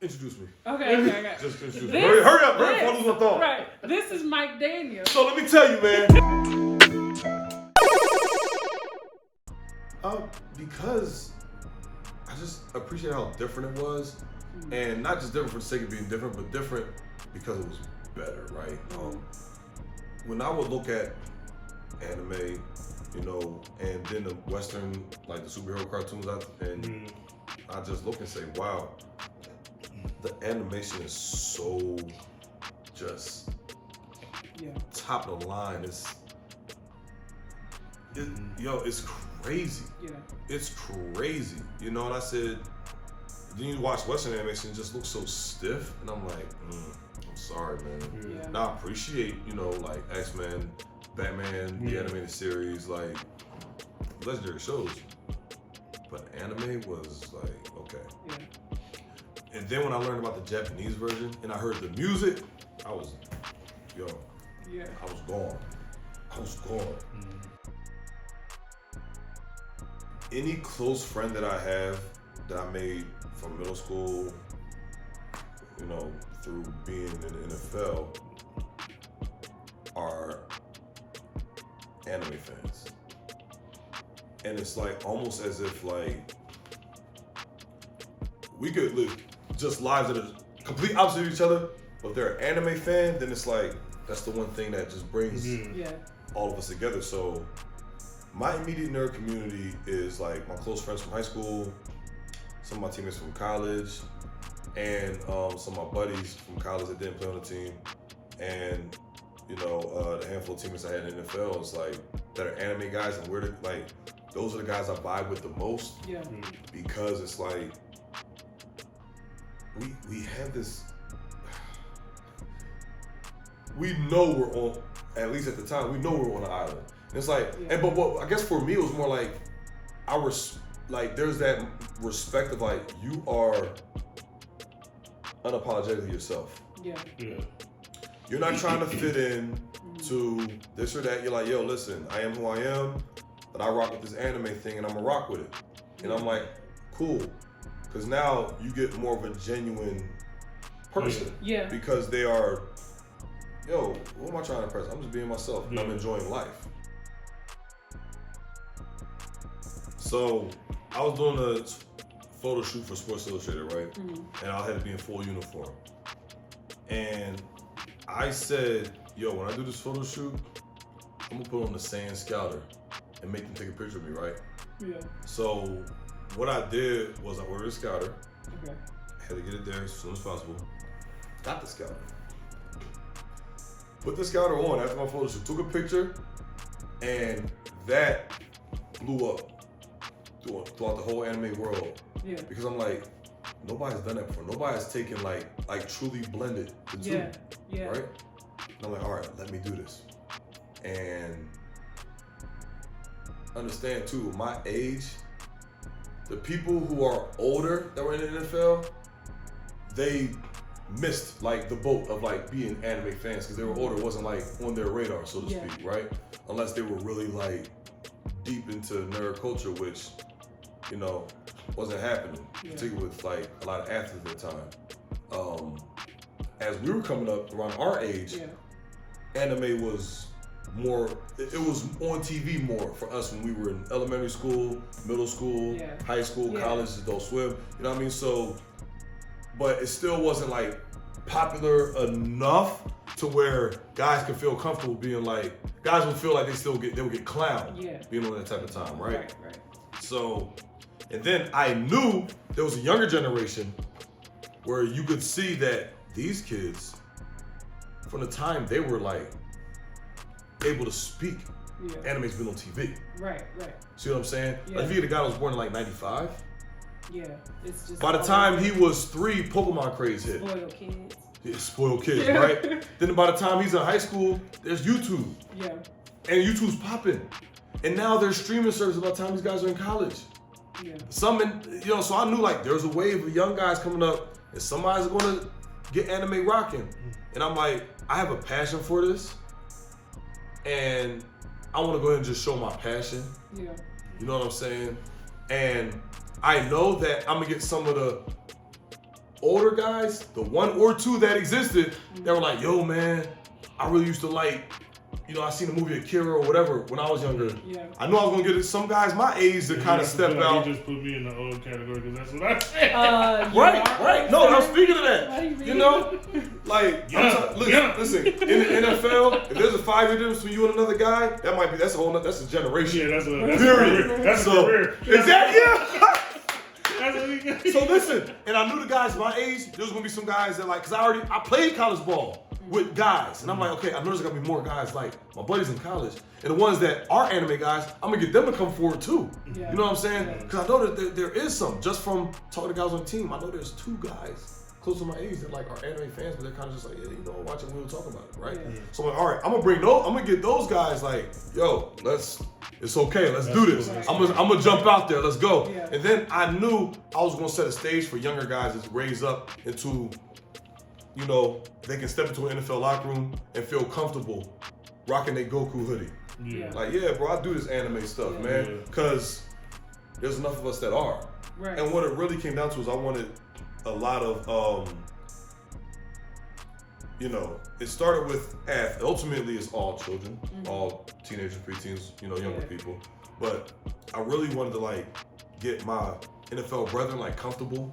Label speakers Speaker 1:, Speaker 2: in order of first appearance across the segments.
Speaker 1: Introduce me.
Speaker 2: Okay.
Speaker 1: Just introduce me. Hurry up, before I lose my thought.
Speaker 2: Right. This is Mike Daniel.
Speaker 1: So let me tell you, man. Because I just appreciate how different it was. And not just different for the sake of being different, but different because it was better, right? When I would look at anime, you know, and then the Western, like the superhero cartoons, and I just look and say, wow, the animation is so just top of the line. It's crazy. Yeah. It's crazy. You know, and I said, then you watch Western animation, it just looks so stiff, and I'm like, I'm sorry, man. Yeah. Now I appreciate, you know, like X-Men, Batman, the animated series, like legendary shows. But anime was like, okay. Yeah. And then when I learned about the Japanese version and I heard the music, I was gone. Any close friend that I have that I made from middle school, you know, through being in the NFL, are anime fans. And it's like almost as if like we could live just lives that are complete opposite of each other, but if they're an anime fan, then it's like that's the one thing that just brings all of us together. So my immediate nerd community is like my close friends from high school, some of my teammates from college, and some of my buddies from college that didn't play on the team, and you know the handful of teammates I had in the NFL is like that are anime guys, and those are the guys I vibe with the most. Yeah. Because it's like we have this. We know we're on, at least at the time, we know we're on an island. And it's like, but what I guess for me it was more like there's that respect of like you are unapologetically yourself. Yeah. You're not trying to fit in to this or that. You're like, yo, listen, I am who I am, but I rock with this anime thing and I'm gonna rock with it. And I'm like, cool. Because now you get more of a genuine person. Yeah. Because they are, yo, who am I trying to impress? I'm just being myself and I'm enjoying life. So I was doing a photo shoot for Sports Illustrated, right? And I had to be in full uniform. And I said, yo, when I do this photo shoot, I'm gonna put on the sand scouter and make them take a picture of me, right? Yeah. So what I did was I ordered a scouter. Okay. I had to get it there as soon as possible. Got the scouter. Put the scouter on after my photo shoot, took a picture, and that blew up throughout the whole anime world. Yeah. Because I'm like, nobody's done that before. Nobody's taken like truly blended the two. Yeah. Right? And I'm like, all right, let me do this. And understand too, my age, the people who are older that were in the NFL, they missed like the boat of like being anime fans because they were older. It wasn't like on their radar, so to speak, right? Unless they were really like deep into nerd culture, which, you know, wasn't happening, particularly with like a lot of athletes at the time. As we were coming up around our age, anime was more, it was on TV more for us when we were in elementary school, middle school, high school, college, Adult Swim, you know what I mean? So, but it still wasn't like popular enough to where guys could feel comfortable being like, guys would feel like they would get clowned being on that type of time, right? Right. So, and then I knew there was a younger generation where you could see that these kids, from the time they were like able to speak, anime's been on TV. Right. See what I'm saying? Yeah. Like if you get a guy that was born in like 95, it's just by the time he was 3, Pokemon craze hit.
Speaker 2: Spoiled kids.
Speaker 1: Yeah, spoiled kids, right? Then by the time he's in high school, there's YouTube. Yeah. And YouTube's popping. And now there's streaming services by the time these guys are in college. Yeah. So I knew like there's a wave of young guys coming up and somebody's gonna get anime rocking. And I'm like, I have a passion for this. And I wanna go ahead and just show my passion. Yeah. You know what I'm saying? And I know that I'm gonna get some of the older guys, the one or two that existed, they were like, yo, man, I really used to like, you know, I seen the movie Akira or whatever when I was younger.
Speaker 2: Yeah.
Speaker 1: I knew I was gonna get some guys my age to kind of step out.
Speaker 3: You just put me in the old category because that's what I said.
Speaker 1: Right. No, I'm speaking of that. You know, like,
Speaker 3: Yeah.
Speaker 1: listen. In the NFL, if there's a 5-year difference between you and another guy, that's a generation.
Speaker 3: Yeah, that's a
Speaker 1: period.
Speaker 3: That's a career.
Speaker 1: Exactly. Yeah.
Speaker 3: That's what he got.
Speaker 1: So listen, and I knew the guys my age. There's gonna be some guys that like, cause I played college ball with guys, and I'm like, okay, I know there's gonna be more guys like my buddies in college, and the ones that are anime guys, I'm gonna get them to come forward too.
Speaker 2: Yeah.
Speaker 1: You know what I'm saying?
Speaker 2: Yeah.
Speaker 1: Cause I know that there is some, just from talking to guys on the team, I know there's 2 guys close to my age that like are anime fans, but they're kind of just like, yeah, you know, watching, we were talking about it, right?
Speaker 2: Yeah.
Speaker 1: So I'm like, all right, I'm gonna get those guys like, yo, it's okay, let's do this.
Speaker 2: Right.
Speaker 1: I'm gonna jump out there, let's go.
Speaker 2: Yeah.
Speaker 1: And then I knew I was gonna set a stage for younger guys to raise up into, you know, they can step into an NFL locker room and feel comfortable rocking their Goku hoodie.
Speaker 3: Yeah.
Speaker 1: Like, yeah, bro, I do this anime stuff,
Speaker 2: Yeah.
Speaker 1: man, because there's enough of us that are.
Speaker 2: Right.
Speaker 1: And what it really came down to is I wanted a lot of, you know, it started with ultimately it's all children, all teenagers, preteens, you know, younger people. But I really wanted to like get my NFL brethren like comfortable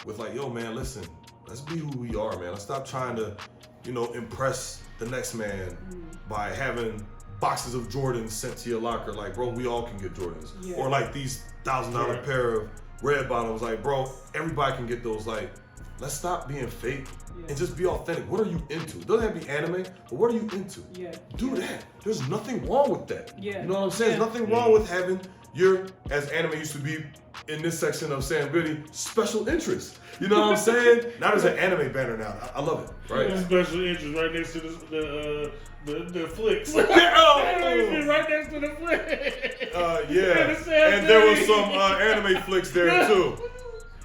Speaker 1: with like, yo, man, listen, let's be who we are, man. Let's stop trying to, you know, impress the next man by having boxes of Jordans sent to your locker. Like, bro, we all can get Jordans.
Speaker 2: Yeah.
Speaker 1: Or like these $1,000 pair of red bottoms. Like, bro, everybody can get those. Like, let's stop being fake and just be authentic. What are you into? It doesn't have to be anime, but what are you into?
Speaker 2: Yeah.
Speaker 1: Do that. There's nothing wrong with that.
Speaker 2: Yeah.
Speaker 1: You know what I'm saying?
Speaker 2: Yeah.
Speaker 1: There's nothing wrong with having your, as anime used to be in this section of Sam Goody, special interest. You know what I'm saying? Now there's an anime banner now. I love it, right?
Speaker 3: Special interest right next to the flicks.
Speaker 1: Oh.
Speaker 3: Right next to the flicks.
Speaker 1: Yeah. And there was some anime flicks there too.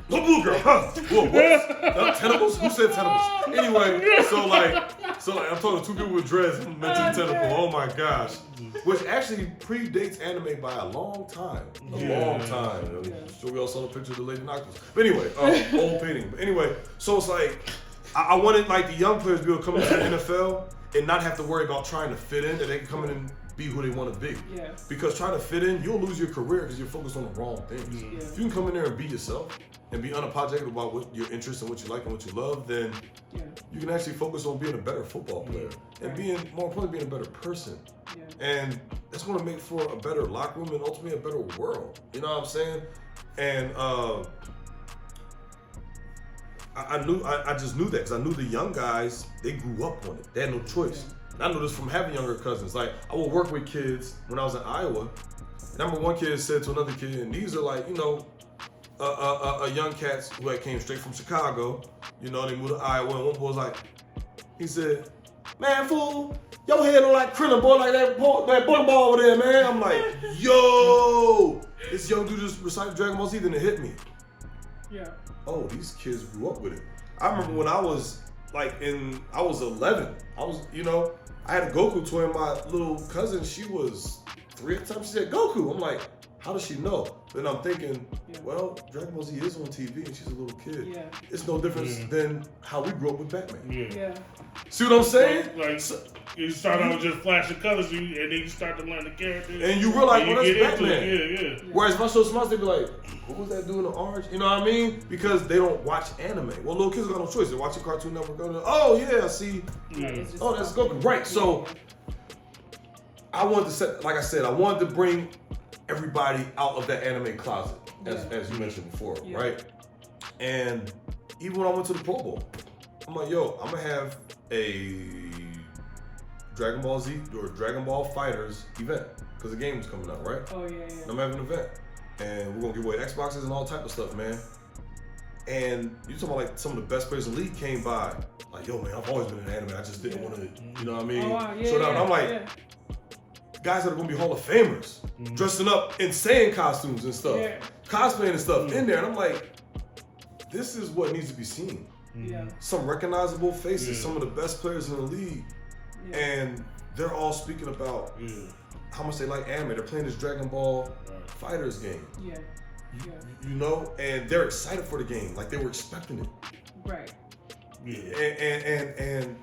Speaker 1: The blue girl, huh? Whoa, what? Tentacles? Who said tentacles? Anyway, so like I'm talking to 2 people with dreads and mentioning tentacle. Oh my gosh. Which actually predates anime by a long time. Long time. I'm sure we all saw the picture of the Lady Nocturnes. But anyway, old painting. But anyway, so it's like, I wanted like the young players to be able to come into the NFL and not have to worry about trying to fit in, that they can come in and be who they want to be.
Speaker 2: Yeah.
Speaker 1: Because trying to fit in, you'll lose your career because you're focused on the wrong things.
Speaker 2: Yeah.
Speaker 1: If you can come in there and be yourself and be unapologetic about what your interests and what you like and what you love, then you can actually focus on being a better football player and being, more importantly, being a better person.
Speaker 2: Yeah.
Speaker 1: And that's going to make for a better locker room and ultimately a better world. You know what I'm saying? And I just knew that because I knew the young guys, they grew up on it. They had no choice. And I know this from having younger cousins. Like, I would work with kids when I was in Iowa. And I remember one kid said to another kid, and these are like, you know, young cats who had came straight from Chicago. You know, they moved to Iowa, and one boy was like, he said, man, fool, your head look like Krillin, boy, like that bowling ball over there, man. I'm like, yo, this young dude just recited Dragon Ball Z, then it hit me.
Speaker 2: Yeah.
Speaker 1: Oh, these kids grew up with it. I remember when I was like I was 11. I had a Goku twin. My little cousin, she was 3 at the time. She said Goku. I'm like, how does she know? Then I'm thinking, well, Dragon Ball Z is on TV and she's a little kid.
Speaker 2: Yeah.
Speaker 1: It's no difference than how we grew up with Batman.
Speaker 2: Yeah.
Speaker 1: See what I'm saying?
Speaker 3: Like you start out with just flashing colors, and then you start to learn the characters.
Speaker 1: And you realize, well, that's Batman.
Speaker 3: Yeah.
Speaker 1: Whereas if I show Smiles, they'd be like, what was that dude in the orange? You know what I mean? Because they don't watch anime. Well, little kids got no choice. They're watching Cartoon Network. Oh, yeah, I see. Oh, that's Goku. Right. So I wanted to set, like I said, I wanted to bring everybody out of that anime closet, as you mentioned before, right? And even when I went to the Pro Bowl, I'm like, yo, I'm going to have a Dragon Ball Z or Dragon Ball Fighters event because the game was coming out, right?
Speaker 2: Oh, yeah.
Speaker 1: And I'm having an event. And we're going to give away Xboxes and all type of stuff, man. And you talking about like some of the best players in the league came by. Like, yo, man, I've always been in anime. I just didn't want to, you know what I mean?
Speaker 2: Oh, wow.
Speaker 1: So now I'm like, guys that are going to be Hall of Famers, dressing up insane costumes and stuff, cosplaying and stuff in there. And I'm like, this is what needs to be seen.
Speaker 2: Yeah.
Speaker 1: Some recognizable faces, some of the best players in the league. And they're all speaking about how much they like anime. They're playing this Dragon Ball Fighters game.
Speaker 2: Yeah.
Speaker 1: You know, and they're excited for the game, like they were expecting it.
Speaker 2: Right.
Speaker 3: Yeah.
Speaker 1: And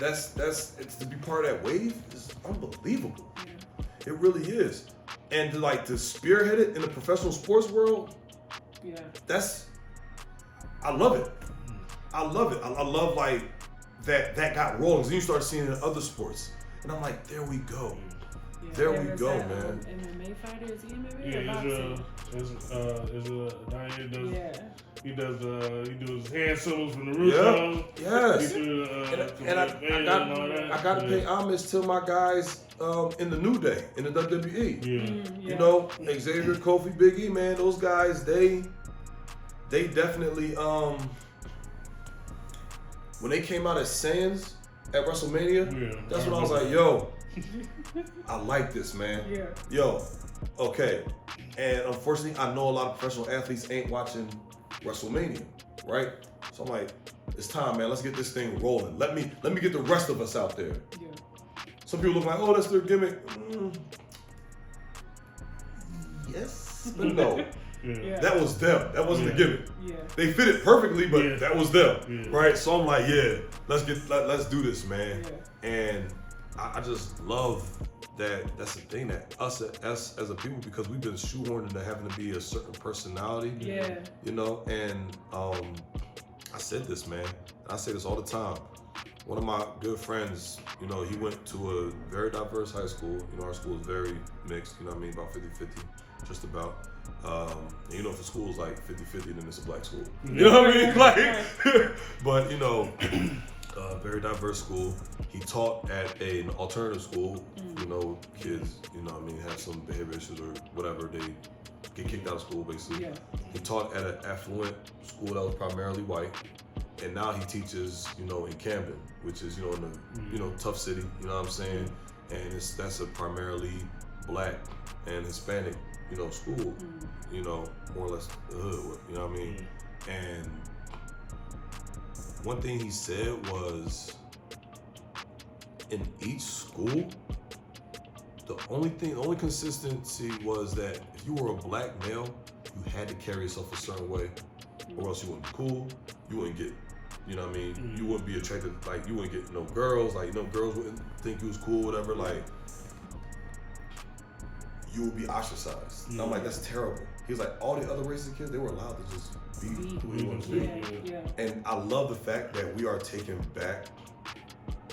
Speaker 1: that's it's to be part of that wave is unbelievable.
Speaker 2: Yeah.
Speaker 1: It really is. And to spearhead it in the professional sports world,
Speaker 2: Yeah.
Speaker 1: I love it. I love it. I love like that got rolling. Then you start seeing it in other sports, and I'm like, there we go.
Speaker 2: Yeah,
Speaker 1: There we
Speaker 2: was
Speaker 1: go,
Speaker 2: that,
Speaker 1: man.
Speaker 2: MMA fighter, is he MMA
Speaker 3: Yeah,
Speaker 2: or boxing?
Speaker 3: he does hand symbols from Naruto.
Speaker 1: Yes.
Speaker 3: He do,
Speaker 1: I gotta pay homage to my guys in the New Day in the WWE.
Speaker 3: Yeah.
Speaker 1: You know, Xavier, Kofi, Big E, man, those guys, they definitely when they came out as Saiyans at WrestleMania, that's when I was like, yo, I like this, man.
Speaker 2: Yeah.
Speaker 1: Yo, okay. And unfortunately, I know a lot of professional athletes ain't watching WrestleMania, right? So I'm like, it's time, man. Let's get this thing rolling. Let me get the rest of us out there.
Speaker 2: Yeah.
Speaker 1: Some people look like, oh, that's their gimmick. Yes, but no.
Speaker 3: Yeah.
Speaker 1: That was them. That wasn't the gimmick.
Speaker 2: Yeah.
Speaker 1: They fit it perfectly, but that was them,
Speaker 3: Yeah.
Speaker 1: right? So I'm like, yeah, let's do this, man.
Speaker 2: Yeah.
Speaker 1: And I just love that. That's the thing that us as a people, because we've been shoehorned into having to be a certain personality.
Speaker 2: Yeah.
Speaker 1: You know, and I said this, man. I say this all the time. One of my good friends, you know, he went to a very diverse high school. You know, our school is very mixed, you know what I mean, about 50-50, just about. And you know, if a school is like 50-50, then it's a black school. You know what I mean? Like, but you know, very diverse school. He taught at an alternative school. You know, kids, you know what I mean, have some behavior issues or whatever, they get kicked out of school basically.
Speaker 2: Yeah.
Speaker 1: He taught at an affluent school that was primarily white. And now he teaches, you know, in Camden, which is, you know, in the, you know, tough city, you know what I'm saying? And that's a primarily black and Hispanic, you know, school, you know, more or less the hood, you know what I mean? And one thing he said was, in each school, the only consistency was that if you were a black male, you had to carry yourself a certain way, or else you wouldn't be cool, you wouldn't get, you know what I mean? You wouldn't be attracted, like you wouldn't get no girls, like, you know, girls wouldn't think you was cool, whatever, like, you would be ostracized. And I'm like, that's terrible. He was like, all the other races of kids, they were allowed to just be who they wanted to be.
Speaker 2: Yeah.
Speaker 1: And I love the fact that we are taking back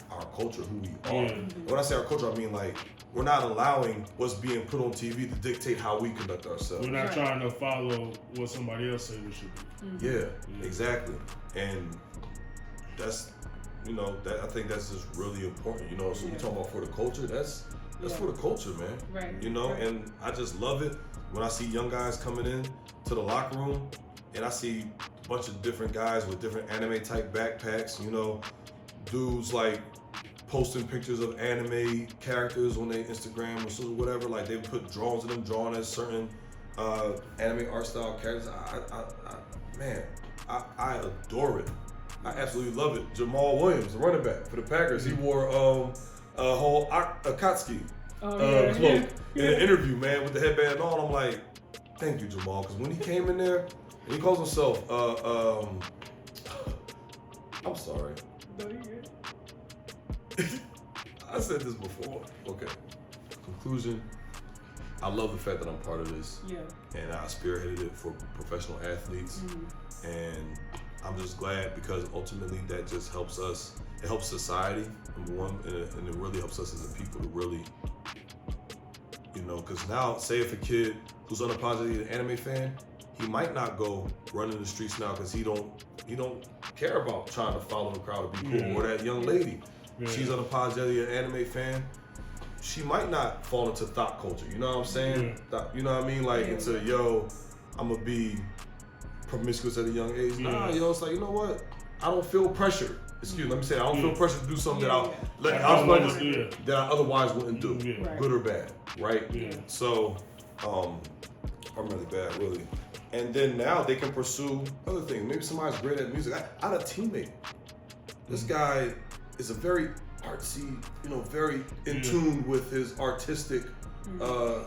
Speaker 1: our culture, who we are. And when I say our culture, I mean like, we're not allowing what's being put on TV to dictate how we conduct ourselves.
Speaker 3: We're not trying to follow what somebody else said we should do.
Speaker 1: Yeah, exactly. And that's, you know, that I think that's just really important. You know, so we talking about for the culture. That's for the culture, man.
Speaker 2: Right.
Speaker 1: You know, and I just love it when I see young guys coming in to the locker room, and I see a bunch of different guys with different anime type backpacks. You know, dudes like posting pictures of anime characters on their Instagram or whatever. Like they put drawings of them drawing as certain anime art style characters. I adore it. I absolutely love it. Jamal Williams, the running back for the Packers, he wore a whole Akatsuki cloak in an interview, man, with the headband on. I'm like, thank you, Jamal, because when he came in there, and he calls himself, I'm sorry.
Speaker 2: No, you're good.
Speaker 1: I said this before. Okay. Conclusion. I love the fact that I'm part of this.
Speaker 2: Yeah.
Speaker 1: And I spearheaded it for professional athletes. And I'm just glad because ultimately that just helps us. It helps society, number one, and it really helps us as a people to really, you know, because now, say if a kid who's unapologetically an anime fan, he might not go running the streets now because he don't care about trying to follow the crowd to be cool. Or that young lady, she's unapologetically an anime fan. She might not fall into thought culture. You know what I'm saying? You know what I mean? Like into I'm gonna be promiscuous at a young age. Nah, it's like, you know what? I don't feel pressure. Let me say, I don't feel pressure to do something that I otherwise wouldn't do, good or bad, right? So, I'm really bad, really. And then now they can pursue other things. Maybe somebody's great at music. I had a teammate. This guy is a very artsy, you know, very in tune with his artistic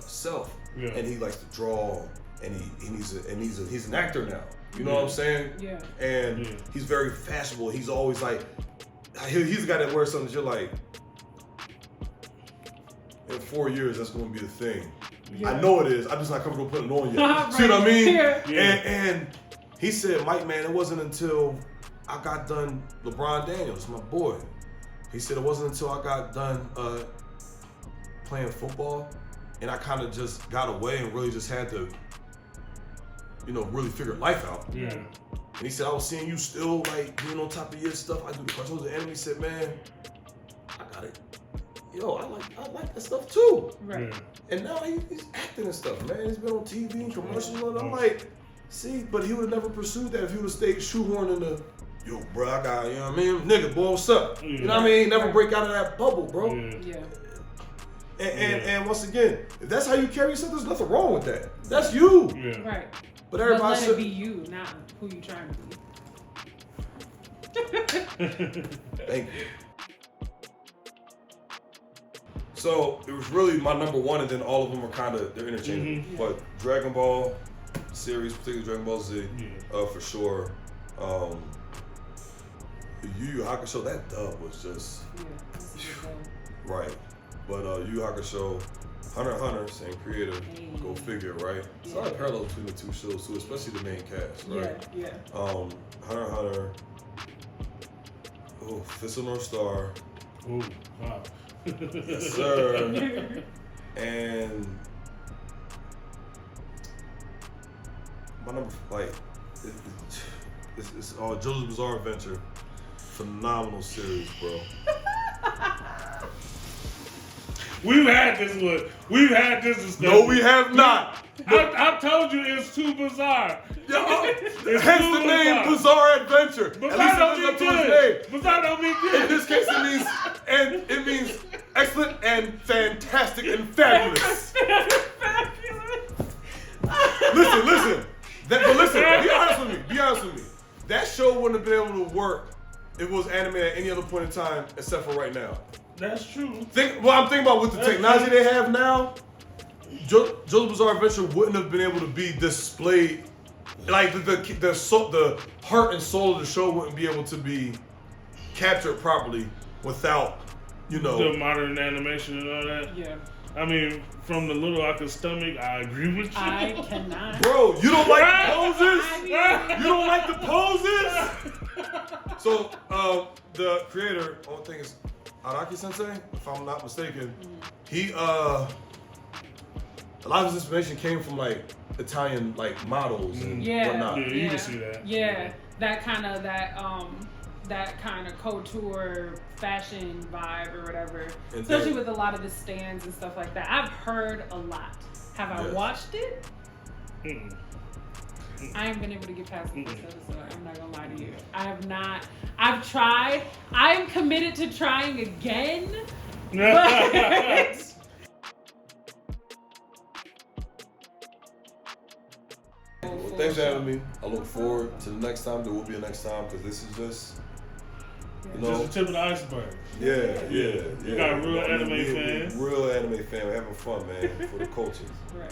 Speaker 1: self. And he likes to draw and he's an actor now. You know what I'm saying?
Speaker 2: Yeah.
Speaker 1: And he's very fashionable. He's always like, he's the guy that wears something that you're like, in 4 years that's going to be the thing.
Speaker 2: Yeah.
Speaker 1: I know it is. I'm just not comfortable putting it on yet.
Speaker 2: Right.
Speaker 1: See what I mean?
Speaker 2: Yeah.
Speaker 1: And he said, Mike, man, it wasn't until I got done, LeBron Daniels, my boy. He said it wasn't until I got done playing football and I kind of just got away and really just had to, really figure life out.
Speaker 3: Yeah.
Speaker 1: And he said, I was seeing you still like being on top of your stuff. I told the enemy, said, man, I got it. Yo, I like that stuff too.
Speaker 2: Right.
Speaker 3: Yeah.
Speaker 1: And now he's acting and stuff, man. He's been on TV and commercials and I'm like, see, but he would have never pursued that if he would have stayed shoehorned in the, yo, bro, I got, you know what I mean? Nigga, boy, what's up?
Speaker 3: Yeah.
Speaker 1: You know what I mean? Never break out of that bubble, bro.
Speaker 3: Yeah.
Speaker 2: Yeah.
Speaker 1: And once again, if that's how you carry yourself, there's nothing wrong with that. That's you.
Speaker 3: Yeah.
Speaker 2: Right.
Speaker 1: But
Speaker 2: But
Speaker 1: everybody
Speaker 2: let
Speaker 1: should
Speaker 2: it be you, not who you trying to be.
Speaker 1: Thank you. So it was really my number one, and then all of them are they're interchangeable.
Speaker 2: Mhm.
Speaker 1: But Dragon Ball series, particularly Dragon Ball Z, for sure. The Yu Yu Hakusho, that dub was just
Speaker 2: Yeah. This is a good
Speaker 1: right. But Yu Yu Hakusho, Hunter x Hunter, same creator, go figure, right? It's a lot of parallels between the two shows too, especially the main cast, right?
Speaker 2: Yeah.
Speaker 1: Hunter x Hunter, Fist of North Star.
Speaker 3: Oh, wow.
Speaker 1: Yes, sir. And my number, it's JoJo's Bizarre Adventure. Phenomenal series, bro.
Speaker 3: We've had this one. We've had this discussion.
Speaker 1: No, we have not.
Speaker 3: I told you it's too bizarre.
Speaker 1: Hence the name Bizarre Adventure.
Speaker 3: Bizarre don't mean good. Bizarre don't mean
Speaker 1: In
Speaker 3: good.
Speaker 1: this case, it means excellent and fantastic and fabulous. Listen. But listen. Be honest with me. That show wouldn't have been able to work if it was animated at any other point in time except for right now.
Speaker 3: That's true.
Speaker 1: I'm thinking about with the technology they have now, JoJo's Bizarre Adventure wouldn't have been able to be displayed. Like the heart and soul of the show wouldn't be able to be captured properly without,
Speaker 3: The modern animation and all that.
Speaker 2: Yeah.
Speaker 3: I mean, from the little I could stomach, I agree with you.
Speaker 2: I cannot.
Speaker 1: Bro, you don't like the poses?
Speaker 2: I
Speaker 1: You don't like the poses? So, the creator, I think is Araki Sensei, if I'm not mistaken. He, a lot of his inspiration came from Italian models and whatnot.
Speaker 3: Yeah, you can see that.
Speaker 2: Yeah, that kind of couture fashion vibe or whatever.
Speaker 1: And
Speaker 2: Especially
Speaker 1: then-
Speaker 2: with a lot of the stands and stuff like that. I've heard a lot. Have I
Speaker 1: Yes.
Speaker 2: watched it?
Speaker 3: Mm-mm.
Speaker 2: I haven't been able to get past the first episode. I'm not gonna lie to you. I have not. I've tried. I'm committed to trying again. But
Speaker 1: Well, thanks for having me. I look forward to the next time. There will be a next time because this is just,
Speaker 3: Just the tip of the iceberg.
Speaker 1: yeah.
Speaker 3: You got a real anime fan.
Speaker 1: Real anime fan. We're having fun, man, for the culture.
Speaker 2: Right.